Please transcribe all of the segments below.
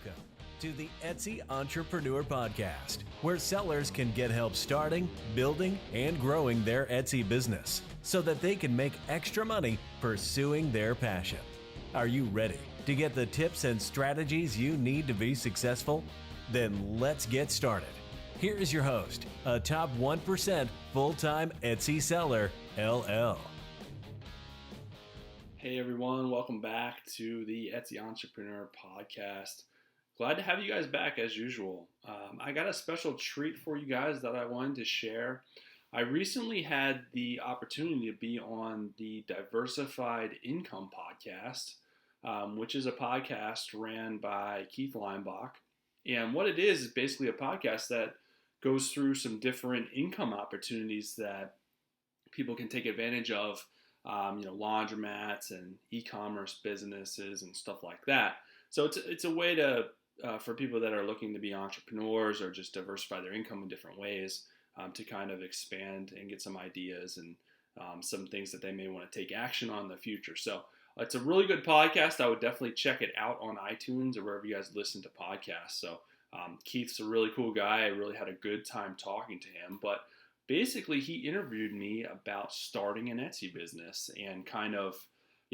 Welcome to the Etsy Entrepreneur Podcast, where sellers can get help starting, building, and growing their Etsy business so that they can make extra money pursuing their passion. Are you ready to get the tips and strategies you need to be successful? Then let's get started. Here is your host, a top 1% full-time Etsy seller, LL. Hey everyone, welcome back to the Etsy Entrepreneur Podcast. Glad to have you guys back as usual. I got a special treat for you guys that I wanted to share. I recently had the opportunity to be on the Diversified Income Podcast, which is a podcast ran by Keith Leinbach. And what it is basically a podcast that goes through some different income opportunities that people can take advantage of. Laundromats and e-commerce businesses and stuff like that. So it's a way to for people that are looking to be entrepreneurs or just diversify their income in different ways to kind of expand and get some ideas and some things that they may want to take action on in the future. So it's a really good podcast. I would definitely check it out on iTunes or wherever you guys listen to podcasts. So Keith's a really cool guy. I really had a good time talking to him, but basically, he interviewed me about starting an Etsy business and kind of,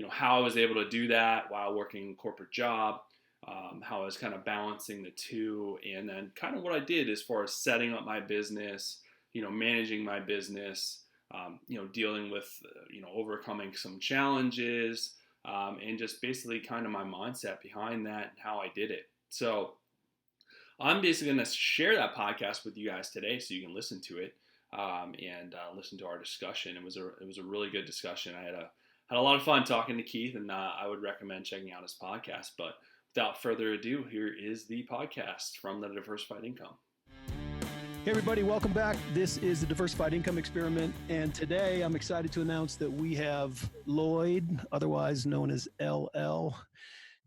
how I was able to do that while working a corporate job, how I was kind of balancing the two, and then kind of what I did as far as setting up my business, managing my business, dealing with, overcoming some challenges, and just basically kind of my mindset behind that and how I did it. So I'm basically going to share that podcast with you guys today so you can listen to it. And listen to our discussion. It was a really good discussion. I had a lot of fun talking to Keith, and I would recommend checking out his podcast. But without further ado, here is the podcast from the Diversified Income. Hey everybody, welcome back. This is the Diversified Income Experiment, and today I'm excited to announce that we have Lloyd, otherwise known as LL,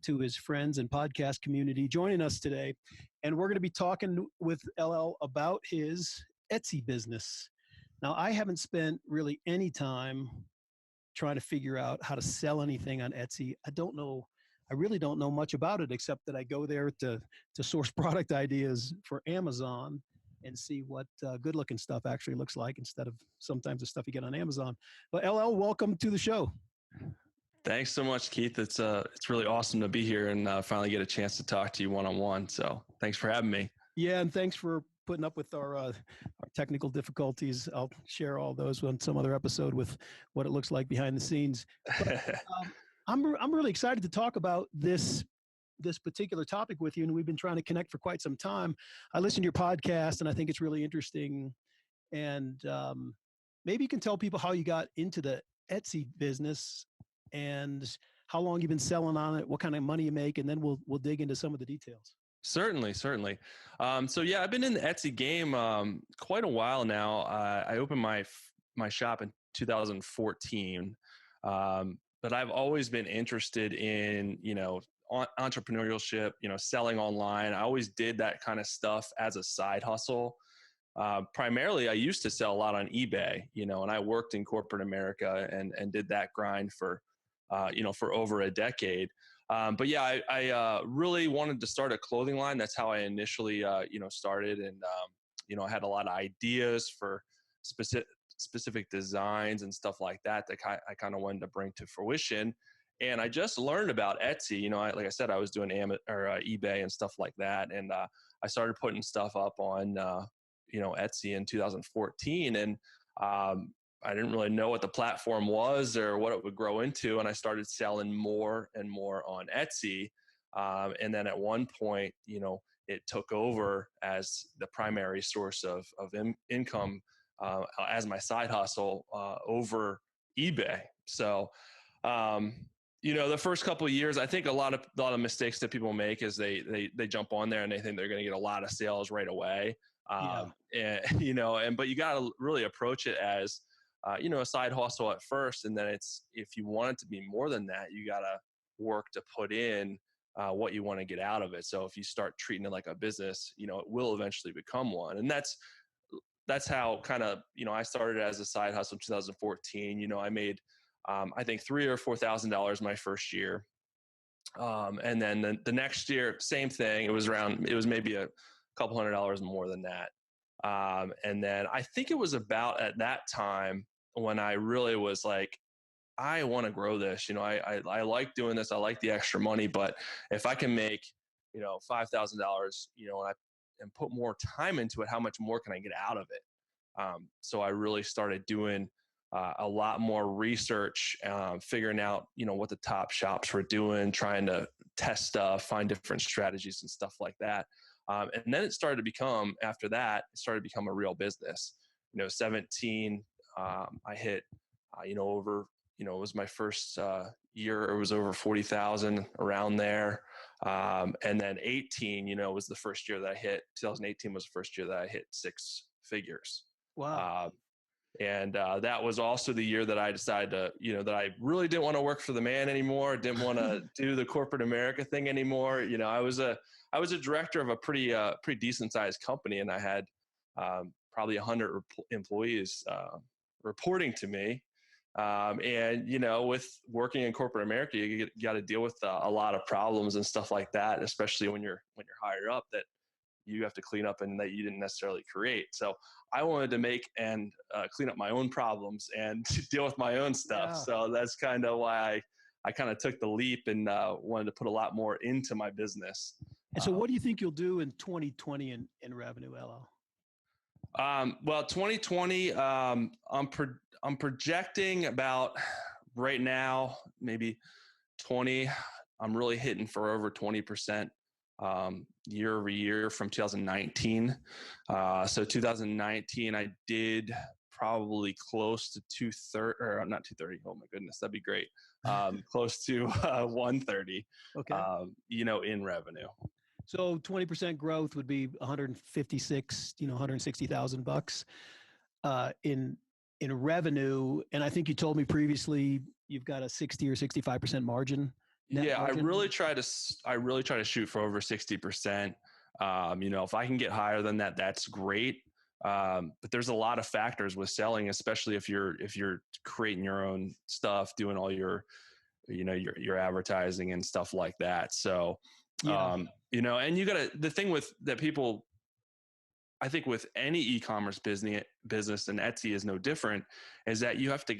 to his friends and podcast community, joining us today. And we're going to be talking with LL about his Etsy business. Now, I haven't spent really any time trying to figure out how to sell anything on Etsy. I really don't know much about it, except that I go there to source product ideas for Amazon and see what good looking stuff actually looks like instead of sometimes the stuff you get on Amazon. But LL, welcome to the show. Thanks so much, Keith. It's really awesome to be here and finally get a chance to talk to you one-on-one. So thanks for having me. Yeah, and thanks for putting up with our technical difficulties. I'll share all those on some other episode with what it looks like behind the scenes. But, I'm really excited to talk about this particular topic with you, and we've been trying to connect for quite some time. I listened to your podcast, and I think it's really interesting. And maybe you can tell people how you got into the Etsy business and how long you've been selling on it, what kind of money you make, and then we'll dig into some of the details. Certainly. So yeah, I've been in the Etsy game quite a while now. I opened my shop in 2014, but I've always been interested in entrepreneurship, selling online. I always did that kind of stuff as a side hustle. Primarily, I used to sell a lot on eBay, and I worked in corporate America and did that grind for over a decade. But yeah, I really wanted to start a clothing line. That's how I initially, started. And, I had a lot of ideas for specific designs and stuff like that I kind of wanted to bring to fruition. And I just learned about Etsy. Like I said, I was doing eBay and stuff like that. And I started putting stuff up on, Etsy in 2014. And I didn't really know what the platform was or what it would grow into. And I started selling more and more on Etsy. And then at one point, it took over as the primary source of income as my side hustle over eBay. So, the first couple of years, I think a lot of mistakes that people make is they jump on there and they think they're going to get a lot of sales right away. But you got to really approach it as, a side hustle at first. And then if you want it to be more than that, you got to work to put in what you want to get out of it. So if you start treating it like a business, it will eventually become one. And that's how kind of, I started as a side hustle in 2014. I made, I think $3,000 or $4,000 my first year. And then the next year, same thing. It was maybe a couple $100 more than that. And then I think it was about at that time when I really was like, I want to grow this. I like doing this. I like the extra money, but if I can make, $5,000, and put more time into it, how much more can I get out of it? So I really started doing a lot more research, figuring out, what the top shops were doing, trying to test stuff, find different strategies and stuff like that. And then after that, it started to become a real business. 17, I hit, over, it was my first year, it was over 40,000 around there. And then 18, was the first year that I hit, 2018 was the first year that I hit six figures. Wow. And that was also the year that I decided to, that I really didn't want to work for the man anymore. Didn't want to do the corporate America thing anymore. I was a director of a pretty decent sized company, and I had probably 100 employees reporting to me. And with working in corporate America, you got to deal with a lot of problems and stuff like that, especially when you're higher up, that you have to clean up and that you didn't necessarily create. So I wanted to make and clean up my own problems and deal with my own stuff. Yeah. So that's kind of why I kind of took the leap and wanted to put a lot more into my business. And so what do you think you'll do in 2020 in revenue, LL? Well, 2020, I'm projecting about right now, maybe 20. I'm really hitting for over 20%. Year over year from 2019. So 2019, I did probably close to 230, or not 230. Oh my goodness, that'd be great. Close to 130. Okay. In revenue. So 20% growth would be 156, $160,000 in revenue. And I think you told me previously you've got a 60 or 65% margin. Yeah, margin. I really try to shoot for over 60%. If I can get higher than that, that's great. But there's a lot of factors with selling, especially if you're creating your own stuff, doing all your advertising and stuff like that. So, yeah. And you gotta, the thing with that people, I think with any e-commerce business, and Etsy is no different, is that you have to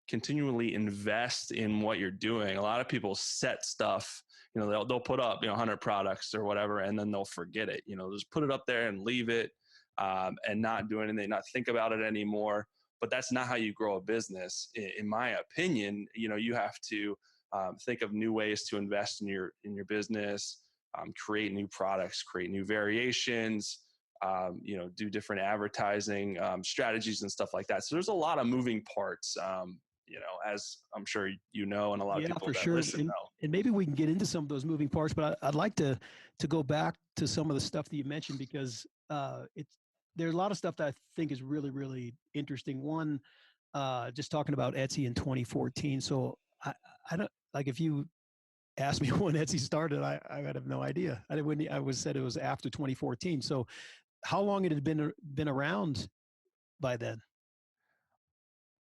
continually invest in what you're doing. A lot of people set stuff, they'll put up, 100 products or whatever, and then they'll forget it, just put it up there and leave it, and not do anything, not think about it anymore. But that's not how you grow a business. In my opinion, you have to think of new ways to invest in your business, create new products, create new variations, do different advertising strategies and stuff like that. So there's a lot of moving parts, as I'm sure and a lot of people for that sure. listen know. And maybe we can get into some of those moving parts, but I'd like to go back to some of the stuff that you mentioned, because there's a lot of stuff that I think is really, really interesting. One, just talking about Etsy in 2014. So I don't, like, if you asked me when Etsy started, I have no idea. I was said it was after 2014. So how long it had been around by then?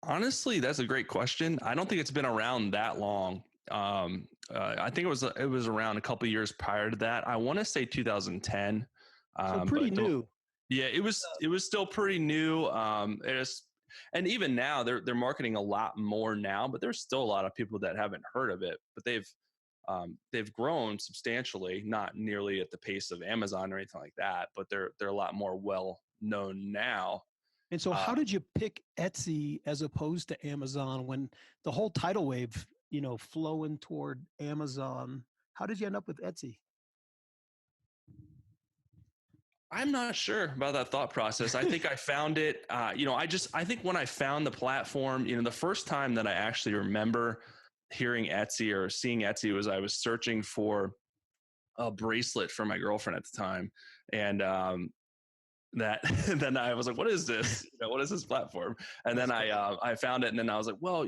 Honestly, that's a great question. I don't think it's been around that long. I think it was around a couple of years prior to that. I want to say 2010. So pretty new. Yeah, it was still pretty new. And even now they're marketing a lot more now, but there's still a lot of people that haven't heard of it, but they've grown substantially, not nearly at the pace of Amazon or anything like that, but they're a lot more well known now. And so how did you pick Etsy as opposed to Amazon when the whole tidal wave, flowing toward Amazon? How did you end up with Etsy? I'm not sure about that thought process. I think I found it, I think when I found the platform, the first time that I actually remember hearing Etsy or seeing Etsy was I was searching for a bracelet for my girlfriend at the time. And, then I was like, what is this? What is this platform? And then I found it, and then I was like, well,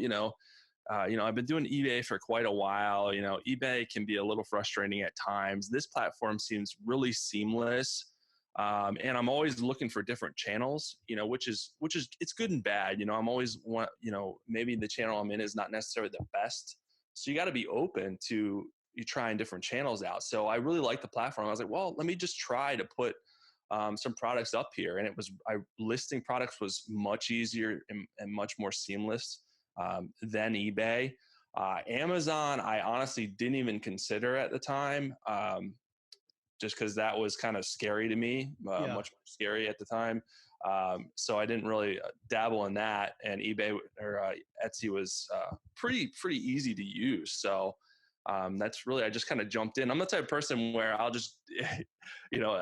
I've been doing eBay for quite a while. eBay can be a little frustrating at times. This platform seems really seamless. And I'm always looking for different channels, which is it's good and bad. I'm always maybe the channel I'm in is not necessarily the best. So you got to be open to trying different channels out. So I really liked the platform. I was like, well, let me just try to put some products up here. And listing products was much easier and much more seamless than eBay. Amazon, I honestly didn't even consider at the time, just because that was kind of scary to me, much more scary at the time. So I didn't really dabble in that. And eBay or Etsy was pretty easy to use. So that's really, I just kind of jumped in. I'm the type of person where I'll just,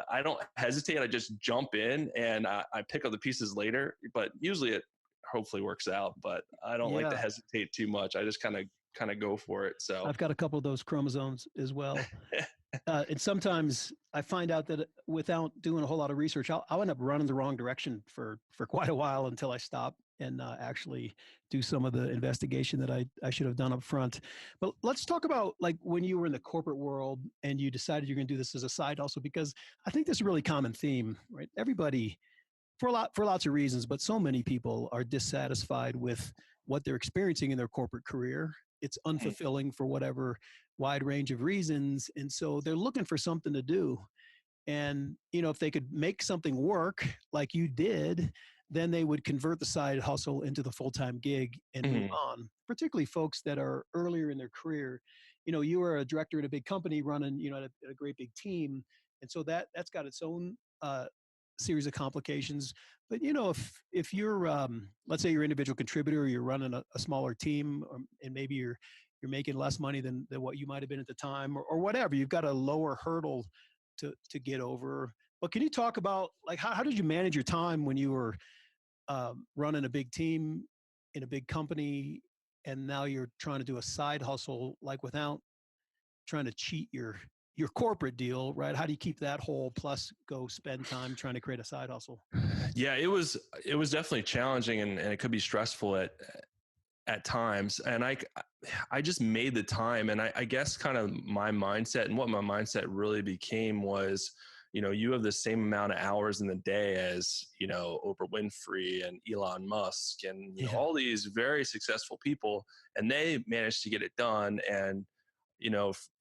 I don't hesitate. I just jump in and I pick up the pieces later, but usually it hopefully works out, but I don't like to hesitate too much. I just kind of go for it. So I've got a couple of those chromosomes as well. And sometimes I find out that without doing a whole lot of research, I'll end up running the wrong direction for quite a while until I stop and actually do some of the investigation that I should have done up front. But let's talk about like when you were in the corporate world and you decided you're going to do this as a side hustle, because I think this is a really common theme, right? Everybody, for lots of reasons, but so many people are dissatisfied with what they're experiencing in their corporate career. It's unfulfilling for whatever wide range of reasons. And so they're looking for something to do. And, if they could make something work like you did, then they would convert the side hustle into the full-time gig and move on, particularly folks that are earlier in their career. You were a director in a big company running, at a great big team. And so that's got its own series of complications. But if you're let's say you're an individual contributor, or you're running a smaller team, and maybe you're making less money than what you might have been at the time, or whatever, you've got a lower hurdle to get over. But can you talk about like how did you manage your time when you were running a big team in a big company, and now you're trying to do a side hustle, like without trying to cheat your corporate deal, right? How do you keep that whole plus go spend time trying to create a side hustle? Yeah, it was definitely challenging, and it could be stressful at times. And I just made the time. And I guess kind of my mindset, and what my mindset really became was, you have the same amount of hours in the day as, Oprah Winfrey and Elon Musk and all these very successful people, and they managed to get it done. And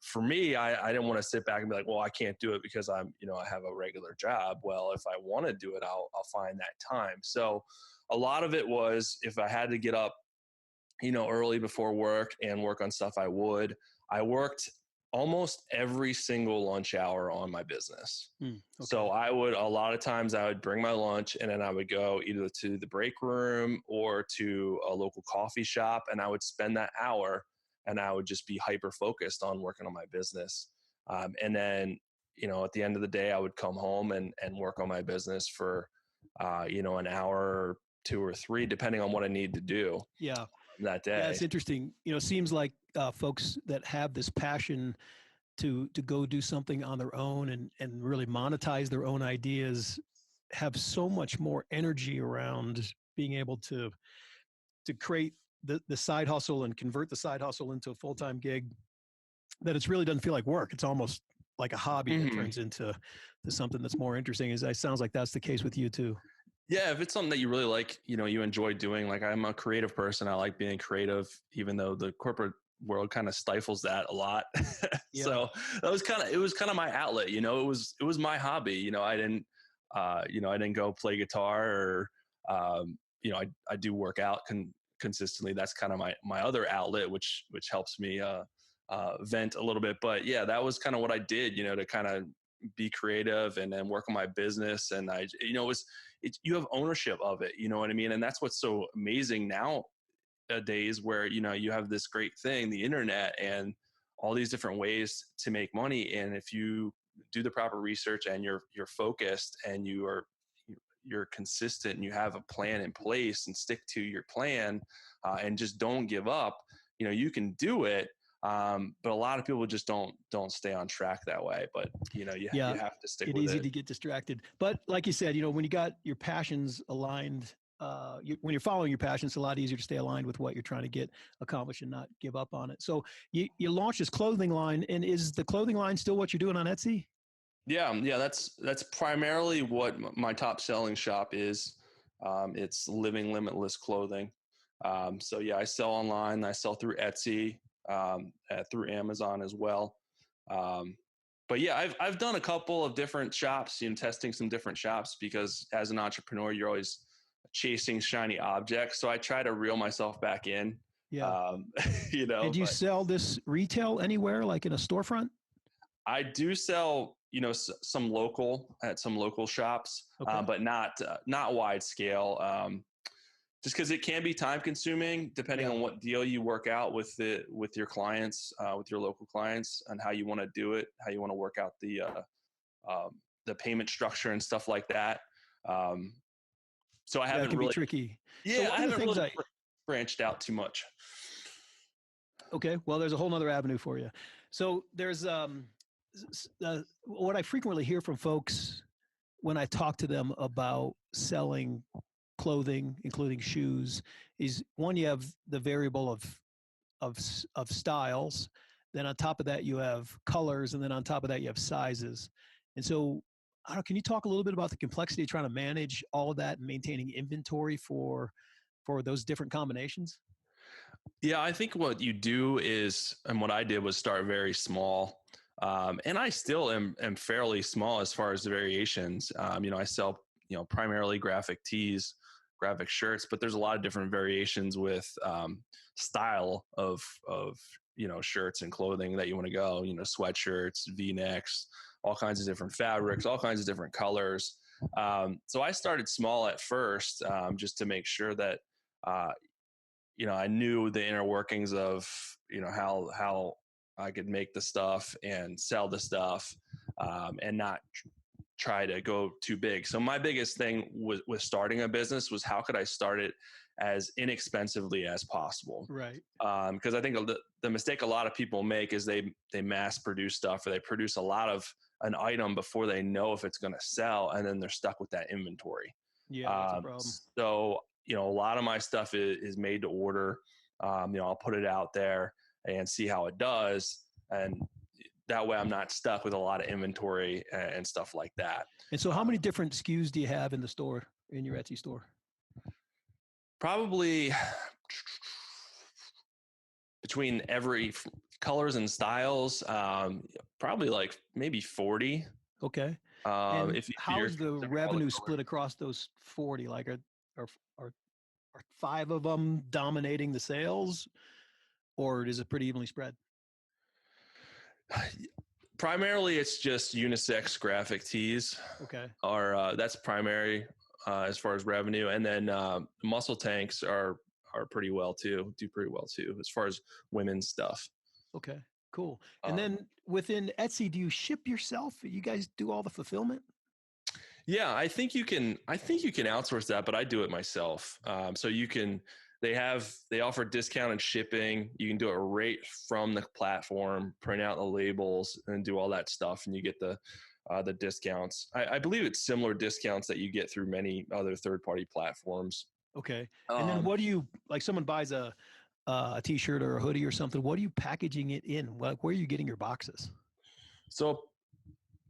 for me, I didn't want to sit back and be like, well, I can't do it because I have a regular job. Well, if I want to do it, I'll find that time. So a lot of it was, if I had to get up, early before work and work on stuff, I worked almost every single lunch hour on my business. Okay. So a lot of times I would bring my lunch, and then I would go either to the break room or to a local coffee shop, and I would spend that hour, and I would just be hyper focused on working on my business. And then, at the end of the day, I would come home and work on my business for, an hour or 2 or 3, depending on what I need to do. Yeah. That day. Yeah, it's interesting. It seems like folks that have this passion to go do something on their own and really monetize their own ideas have so much more energy around being able to create the side hustle and convert the side hustle into a full-time gig, that it really doesn't feel like work. It's almost like a hobby that turns into something that's more interesting. It sounds like that's the case with you too. Yeah, if it's something that you really like, you enjoy doing. Like, I'm a creative person. I like being creative, even though the corporate world kind of stifles that a lot. Yeah. So it was kind of my outlet. It was my hobby. I didn't go play guitar, or I do work out consistently. That's kind of my other outlet, which helps me vent a little bit. But yeah, that was kind of what I did. To kind of be creative and then work on my business. And you have ownership of it, you know what I mean? And that's what's so amazing nowadays, where, you have this great thing, the internet, and all these different ways to make money. And if you do the proper research and you're focused and you're consistent and you have a plan in place and stick to your plan, and just don't give up, you can do it. But a lot of people just don't stay on track that way. But you have to stick with it. It's easy to get distracted. But like you said, when you got your passions aligned, when you're following your passions, it's a lot easier to stay aligned with what you're trying to get accomplished and not give up on it. So you launched this clothing line, and is the clothing line still what you're doing on Etsy? Yeah. That's primarily what my top selling shop is. It's Living Limitless Clothing. So yeah, I sell online. I sell through Etsy. Through Amazon as well. But yeah, I've done a couple of different shops, testing some different shops, because as an entrepreneur, you're always chasing shiny objects. So I try to reel myself back in. Yeah. Did you But sell this retail anywhere, like in a storefront? I do sell, some local at some local shops, Okay. but not wide scale. Just because it can be time consuming, depending on what deal you work out with your clients, with your local clients, and how you want to do it, how you want to work out the payment structure and stuff like that. So I haven't it can really be tricky. Yeah, So I haven't really branched out too much. Okay, well, there's a whole nother avenue for you. So there's what I frequently hear from folks when I talk to them about selling clothing, including shoes, is one, you have the variable of styles. Then on top of that, you have colors, and then on top of that, you have sizes. And so, can you talk a little bit about the complexity of trying to manage all of that and maintaining inventory for those different combinations? Yeah, I think what you do is, and what I did was start very small. And I still am fairly small as far as the variations. I sell, primarily graphic tees, graphic shirts, but there's a lot of different variations with style of shirts and clothing that you want to go, sweatshirts, V-necks, all kinds of different fabrics, all kinds of different colors. So I started small at first, just to make sure that, I knew the inner workings of, how I could make the stuff and sell the stuff, and not try to go too big. So my biggest thing with starting a business was, how could I start it as inexpensively as possible? Right. Because I think the mistake a lot of people make is they mass produce stuff, or they produce a lot of an item before they know if it's going to sell, and then they're stuck with that inventory. Yeah, that's a problem. So, a lot of my stuff is made to order. I'll put it out there and see how it does. And that way I'm not stuck with a lot of inventory and stuff like that. And so how many different SKUs do you have in the store, in your Etsy store? Probably between every colors and styles, probably like maybe 40. Okay. And how is the revenue split across those 40? Like are 5 of them dominating the sales, or is it pretty evenly spread? Primarily, it's just unisex graphic tees. Okay. That's primary as far as revenue, and then muscle tanks are pretty well too. Do pretty well too as far as women's stuff. Okay, cool. And then within Etsy, do you ship yourself? You guys do all the fulfillment? Yeah, I think you can outsource that, but I do it myself. So they offer discounted shipping. You can do it right from the platform, print out the labels, and do all that stuff, and you get the discounts. I believe it's similar discounts that you get through many other third-party platforms. Okay. And then what do you, like, someone buys a t-shirt or a hoodie or something, what are you packaging it in? Where are you getting your boxes? So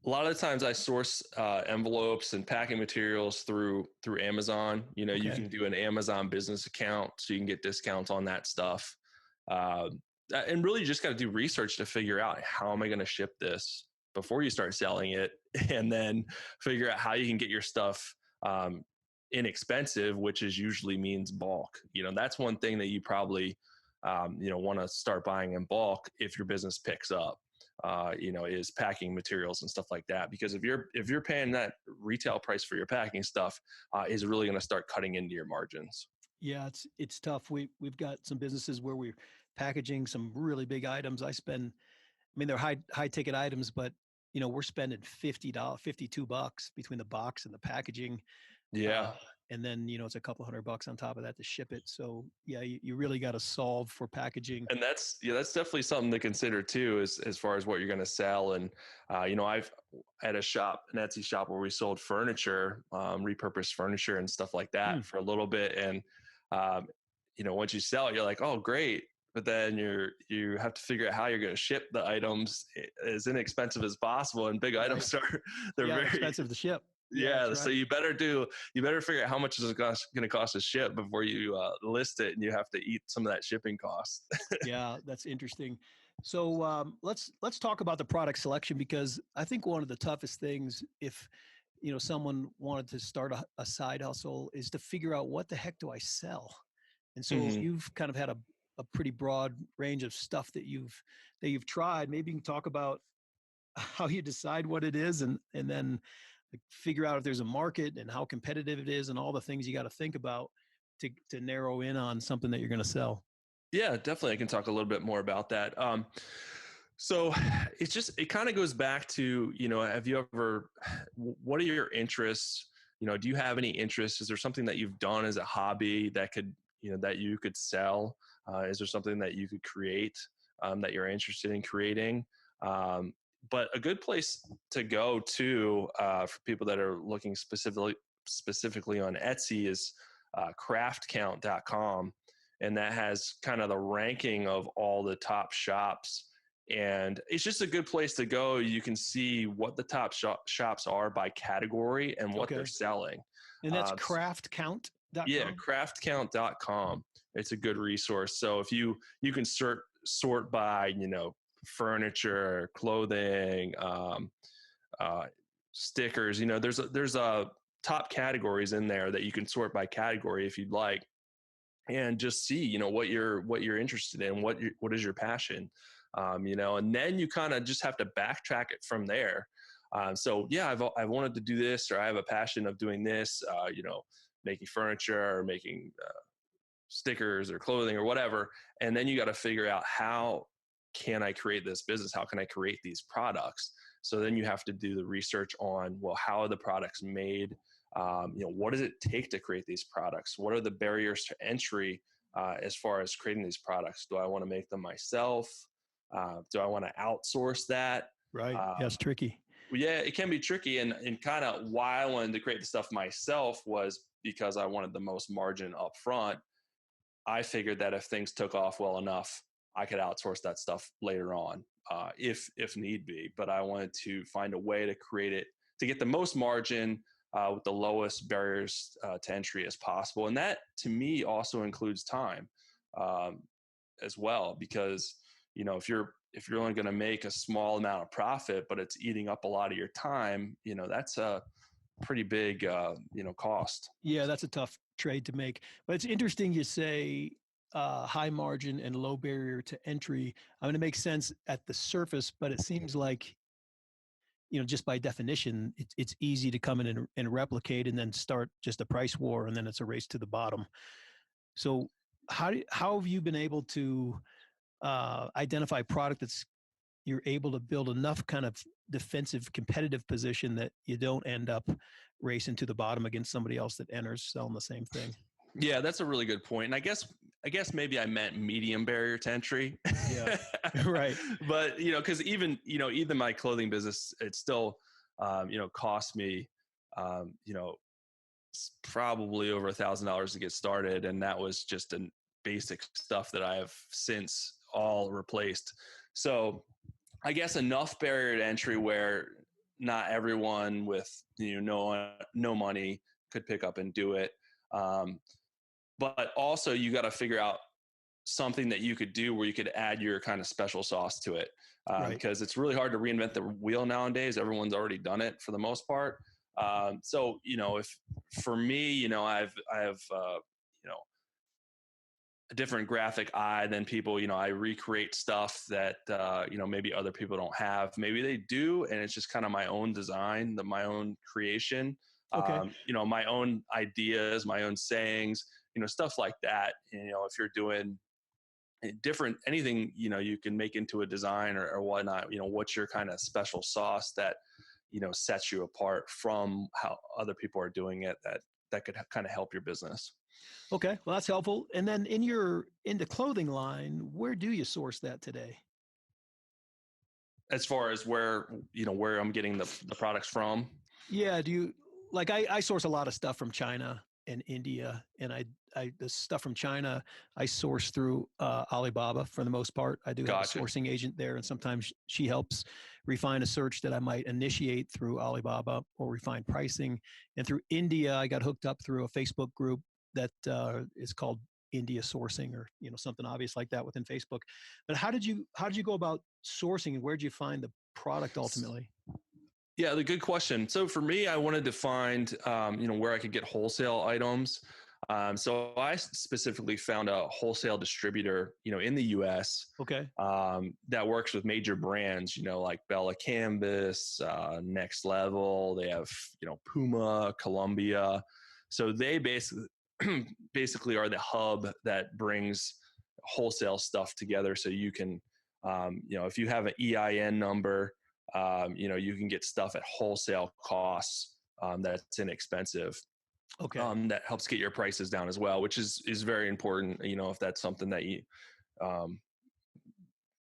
a lot of the times I source envelopes and packing materials through Amazon. You can do an Amazon business account, so you can get discounts on that stuff. And really just got to do research to figure out, how am I going to ship this before you start selling it, and then figure out how you can get your stuff inexpensive, which usually means bulk. That's one thing that you probably want to start buying in bulk if your business picks up. Is packing materials and stuff like that. Because if you're paying that retail price for your packing stuff, is really going to start cutting into your margins. Yeah, it's tough. We've got some businesses where we're packaging some really big items. They're high ticket items, but we're spending $52 between the box and the packaging. Yeah. And then, it's a couple $100 on top of that to ship it. So yeah, you really got to solve for packaging. And that's definitely something to consider too, as far as what you're going to sell. And, I've had an Etsy shop where we sold furniture, repurposed furniture and stuff like that for a little bit. And, once you sell it, you're like, oh, great. But then you have to figure out how you're going to ship the items as inexpensive as possible. And big items they're very expensive to ship. Yeah, right. So you better figure out how much is it going to cost to ship before you list it, and you have to eat some of that shipping cost. Yeah, that's interesting. So let's talk about the product selection, because I think one of the toughest things, if someone wanted to start a side hustle, is to figure out, what the heck do I sell? And so Mhm. you've kind of had a pretty broad range of stuff that you've tried. Maybe you can talk about how you decide what it is, and then like, figure out if there's a market and how competitive it is and all the things you got to think about to narrow in on something that you're going to sell. Yeah, definitely. I can talk a little bit more about that. So it kind of goes back to, have you ever, what are your interests? Do you have any interests? Is there something that you've done as a hobby that could, that you could sell? Is there something that you could create that you're interested in creating? But a good place to go to for people that are looking specifically on Etsy is craftcount.com. And that has kind of the ranking of all the top shops. And it's just a good place to go. You can see what the top shops are by category and what they're selling. And that's craftcount.com? Yeah, craftcount.com. It's a good resource. So if you can sort by, furniture, clothing, stickers, there's a top categories in there that you can sort by category if you'd like, and just see, what you're interested in, what is your passion, and then you kind of just have to backtrack it from there. So yeah, I've wanted to do this, or I have a passion of doing this, making furniture or making stickers or clothing or whatever. And then you got to figure out, how can I create this business? How can I create these products? So then you have to do the research on, well, how are the products made? What does it take to create these products? What are the barriers to entry as far as creating these products? Do I want to make them myself? Do I want to outsource that? Right. Yeah, it's tricky. Yeah, it can be tricky. And kind of why I wanted to create the stuff myself was because I wanted the most margin up front. I figured that if things took off well enough, I could outsource that stuff later on, if need be. But I wanted to find a way to create it to get the most margin with the lowest barriers to entry as possible. And that, to me, also includes time as well, because if you're only going to make a small amount of profit, but it's eating up a lot of your time, that's a pretty big cost. Yeah, that's a tough trade to make. But it's interesting you say high margin and low barrier to entry. I mean, it makes sense at the surface, but it seems like, just by definition, it's easy to come in and replicate, and then start just a price war, and then it's a race to the bottom. So how have you been able to identify product that's you're able to build enough kind of defensive, competitive position that you don't end up racing to the bottom against somebody else that enters selling the same thing? Yeah, that's a really good point. And I guess maybe I meant medium barrier to entry. Yeah, right. But, because even my clothing business, it still, cost me, probably over $1,000 to get started. And that was just a basic stuff that I have since all replaced. So I guess enough barrier to entry where not everyone with, no money could pick up and do it. But also you got to figure out something that you could do where you could add your kind of special sauce to it. Right. Because it's really hard to reinvent the wheel nowadays. Everyone's already done it for the most part. So, if for me, I have a different graphic eye than people, I recreate stuff that, maybe other people don't have. Maybe they do. And it's just kind of my own design, my own creation, Okay. My own ideas, my own sayings, stuff like that. If you're doing different, anything, you can make into a design or whatnot, what's your kind of special sauce that, sets you apart from how other people are doing it, that could kind of help your business. Okay. Well, that's helpful. And then in the clothing line, where do you source that today? As far as where I'm getting the products from? Yeah. Do you I source a lot of stuff from China and India, and the stuff from China I source through Alibaba for the most part. I do have a sourcing agent there, and sometimes she helps refine a search that I might initiate through Alibaba, or refine pricing. And through India, I got hooked up through a Facebook group that is called India sourcing or, something obvious like that within Facebook. But how did you go about sourcing, and where did you find the product ultimately? Yeah, the good question. So for me, I wanted to find, where I could get wholesale items. So I specifically found a wholesale distributor, in the U.S. Okay. That works with major brands, like Bella Canvas, Next Level. They have, Puma, Columbia. So they basically are the hub that brings wholesale stuff together. So you can, if you have an EIN number, you can get stuff at wholesale costs that's inexpensive. Okay. That helps get your prices down as well, which is very important. If that's something that you,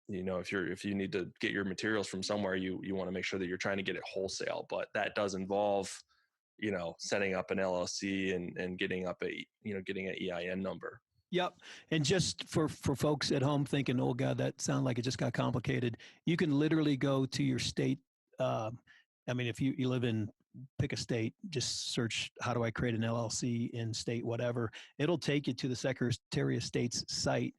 if you need to get your materials from somewhere, you want to make sure that you're trying to get it wholesale. But that does involve, setting up an LLC and getting an EIN number. Yep. And just for folks at home thinking, oh God, that sounded like it just got complicated. You can literally go to your state. If you live in, pick a state, just search, how do I create an LLC in state, whatever. It'll take you to the Secretary of State's site.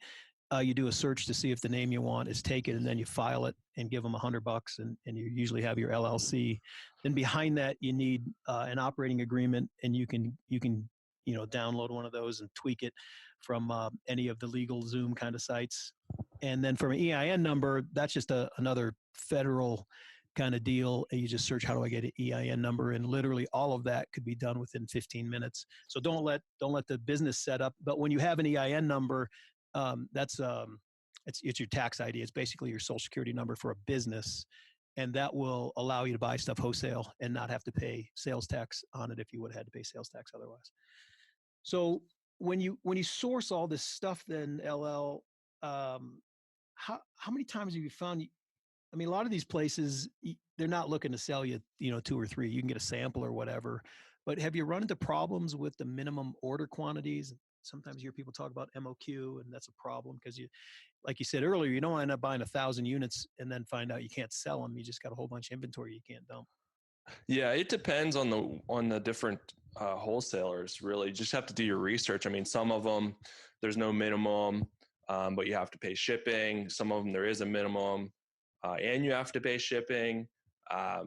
You do a search to see if the name you want is taken, and then you file it and give them $100, and you usually have your LLC. Then behind that, you need an operating agreement, and you can download one of those and tweak it from any of the legal Zoom kind of sites. And then from an EIN number, that's just another federal kind of deal. You just search, how do I get an EIN number? And literally all of that could be done within 15 minutes. So don't let the business set up. But when you have an EIN number, it's your tax ID. It's basically your social security number for a business. And that will allow you to buy stuff wholesale and not have to pay sales tax on it if you would have had to pay sales tax otherwise. So when you source all this stuff, then LL, how many times have you found? A lot of these places, they're not looking to sell you, 2 or 3. You can get a sample or whatever. But have you run into problems with the minimum order quantities? Sometimes you hear people talk about MOQ, and that's a problem because like you said earlier, you don't end up buying 1,000 units and then find out you can't sell them. You just got a whole bunch of inventory you can't dump. Yeah, it depends on the different wholesalers. Really, just have to do your research. Some of them there's no minimum, but you have to pay shipping. Some of them there is a minimum, and you have to pay shipping.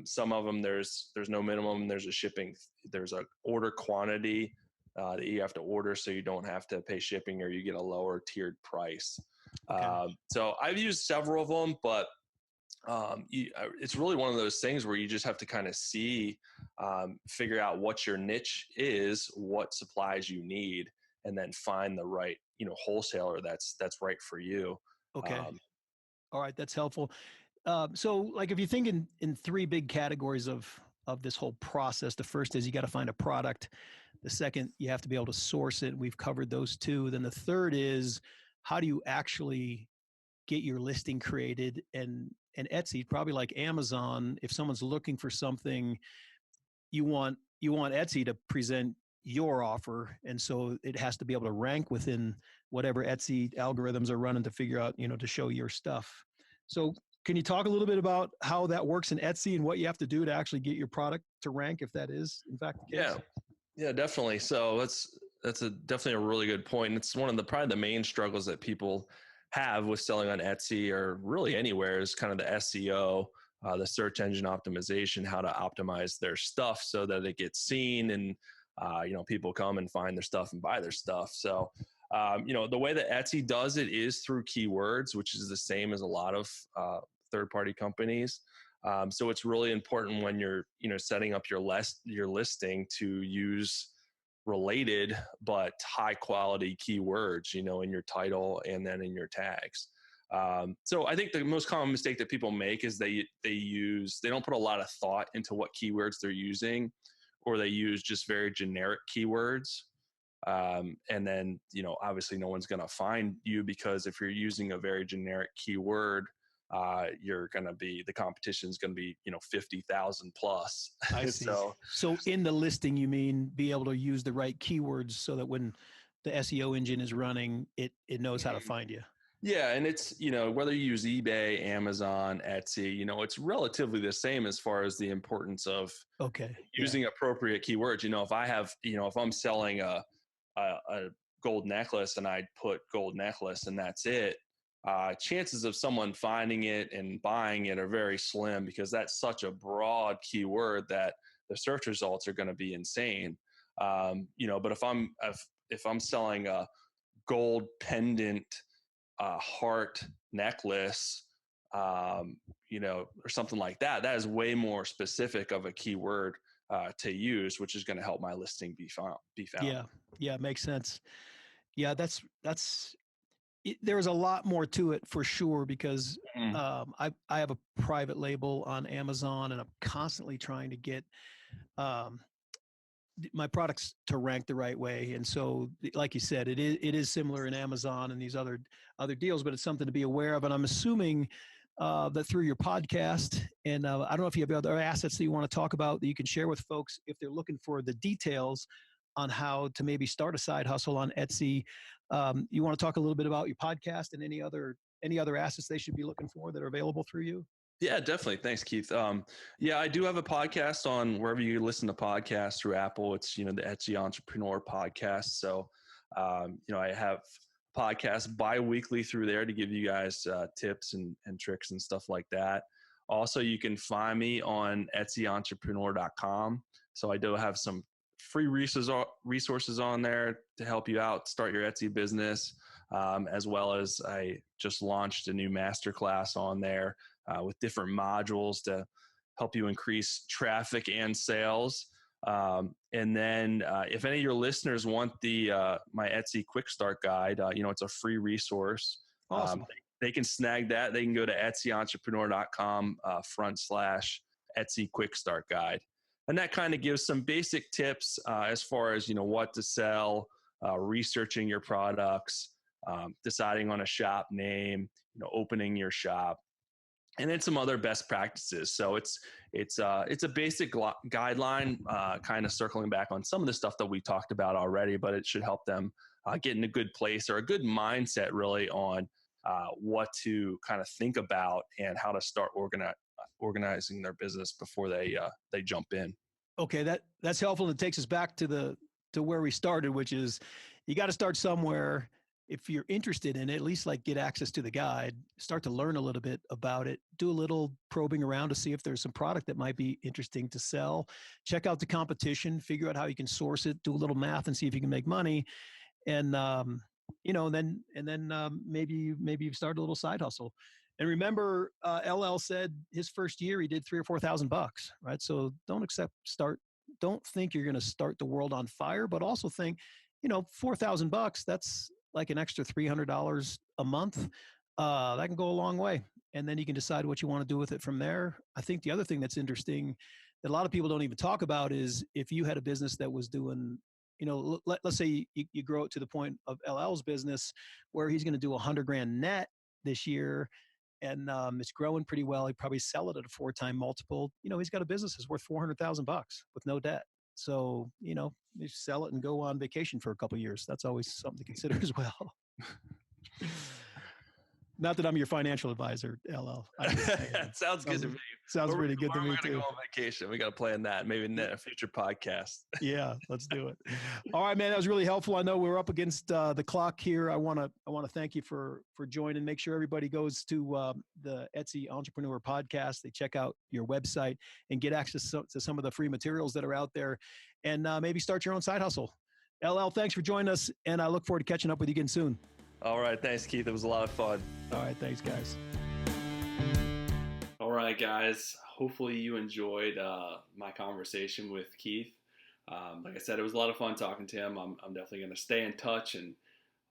Some of them there's no minimum. There's a order quantity that you have to order, so you don't have to pay shipping, or you get a lower tiered price. Okay. So I've used several of them, but it's really one of those things where you just have to kind of figure out what your niche is, what supplies you need, and then find the right, wholesaler that's right for you. Okay. All right. That's helpful. So like if you think in 3 big categories of this whole process, the first is you got to find a product. The second, you have to be able to source it. We've covered those 2. Then the third is, how do you actually get your listing created? And Etsy, probably like Amazon, if someone's looking for something, you want Etsy to present your offer. And so it has to be able to rank within whatever Etsy algorithms are running to figure out, to show your stuff. So can you talk a little bit about how that works in Etsy and what you have to do to actually get your product to rank, if that is in fact the case? Yeah, definitely. So that's definitely a really good point. It's one of probably the main struggles that people have with selling on Etsy or really anywhere is kind of the SEO, the search engine optimization, how to optimize their stuff so that it gets seen and, people come and find their stuff and buy their stuff. So, the way that Etsy does it is through keywords, which is the same as a lot of third-party companies. So it's really important when you're, setting up your listing to use related but high quality keywords, in your title and then in your tags. So I think the most common mistake that people make is they don't put a lot of thought into what keywords they're using, or they use just very generic keywords. And then, obviously no one's going to find you, because if you're using a very generic keyword, the competition's going to be, 50,000 plus. I see. So in the listing, you mean be able to use the right keywords so that when the SEO engine is running, it knows how to find you. Yeah. And it's, whether you use eBay, Amazon, Etsy, it's relatively the same as far as the importance of using appropriate keywords. If I have, if I'm selling a gold necklace and I put gold necklace and that's it, chances of someone finding it and buying it are very slim, because that's such a broad keyword that the search results are going to be insane. But if I'm selling a gold pendant, heart necklace, or something like that, that is way more specific of a keyword to use, which is going to help my listing be found. Yeah, makes sense. Yeah, there's a lot more to it for sure, because I have a private label on Amazon, and I'm constantly trying to get my products to rank the right way. And so, like you said, it is similar in Amazon and these other deals, but it's something to be aware of. And I'm assuming that through your podcast, and I don't know if you have other assets that you want to talk about that you can share with folks if they're looking for the details on how to maybe start a side hustle on Etsy. You want to talk a little bit about your podcast and any other assets they should be looking for that are available through you? Yeah, definitely. Thanks, Keith. I do have a podcast on wherever you listen to podcasts through Apple. It's, the Etsy Entrepreneur Podcast. So, I have podcasts bi-weekly through there to give you guys tips and tricks and stuff like that. Also, you can find me on EtsyEntrepreneur.com. So I do have some free resources on there to help you out, start your Etsy business, as well as I just launched a new masterclass on there with different modules to help you increase traffic and sales. And then if any of your listeners want my Etsy Quick Start Guide, it's a free resource. Awesome. They can snag that. They can go to EtsyEntrepreneur.com /Etsy Quick Start Guide. And that kind of gives some basic tips as far as, what to sell, researching your products, deciding on a shop name, opening your shop, and then some other best practices. So it's a basic guideline, kind of circling back on some of the stuff that we talked about already, but it should help them get in a good place or a good mindset really on what to kind of think about and how to start organizing their business before they jump in. Okay, that's helpful. And it takes us back to where we started, which is you got to start somewhere. If you're interested in it, at least get access to the guide, start to learn a little bit about it, do a little probing around to see if there's some product that might be interesting to sell, check out the competition, figure out how you can source it, do a little math and see if you can make money. And, then maybe you start a little side hustle. And remember, LL said his first year he did $3,000 or $4,000, right? So don't think you're going to start the world on fire, but also think, $4,000, that's like an extra $300 a month. That can go a long way. And then you can decide what you want to do with it from there. I think the other thing that's interesting that a lot of people don't even talk about is if you had a business that was doing, let's say you grow it to the point of LL's business where he's going to do $100,000 net this year, and it's growing pretty well. He'd probably sell it at a 4-time multiple. He's got a business that's worth $400,000 with no debt. So, you sell it and go on vacation for a couple of years. That's always something to consider as well. Not that I'm your financial advisor, LL. It sounds good to me. Sounds pretty good to me too. We're going to go on vacation. We got to plan that. Maybe in a future podcast. Yeah, let's do it. All right, man. That was really helpful. I know we're up against the clock here. I want to thank you for joining. Make sure everybody goes to the Etsy Entrepreneur Podcast. They check out your website and get access to some of the free materials that are out there, and maybe start your own side hustle. LL, thanks for joining us, and I look forward to catching up with you again soon. All right. Thanks, Keith. It was a lot of fun. All right. Thanks, guys. All right, guys. Hopefully you enjoyed my conversation with Keith. Like I said, it was a lot of fun talking to him. I'm definitely going to stay in touch, and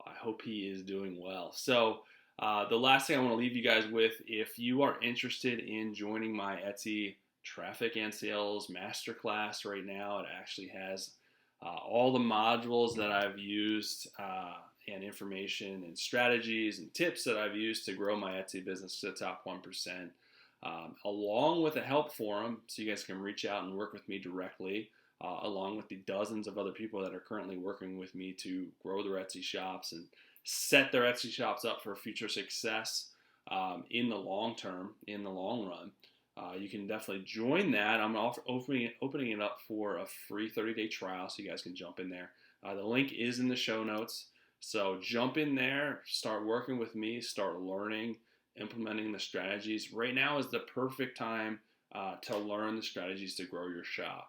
I hope he is doing well. So the last thing I want to leave you guys with, if you are interested in joining my Etsy Traffic and Sales Masterclass right now, it actually has all the modules that I've used and information and strategies and tips that I've used to grow my Etsy business to the top 1%, along with a help forum so you guys can reach out and work with me directly, along with the dozens of other people that are currently working with me to grow their Etsy shops and set their Etsy shops up for future success in the long term, in the long run. You can definitely join that. I'm opening it up for a free 30-day trial so you guys can jump in there. The link is in the show notes. So jump in there, start working with me, start learning, implementing the strategies. Right now is the perfect time to learn the strategies to grow your shop.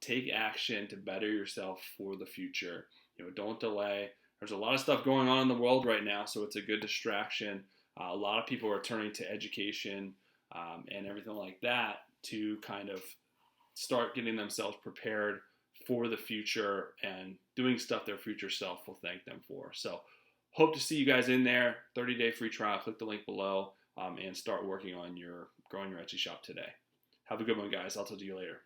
Take action to better yourself for the future. Don't delay. There's a lot of stuff going on in the world right now, so it's a good distraction. A lot of people are turning to education and everything like that to kind of start getting themselves prepared for the future and doing stuff their future self will thank them for. So hope to see you guys in there. 30-day free trial. Click the link below and start working on growing your Etsy shop today. Have a good one, guys. I'll talk to you later.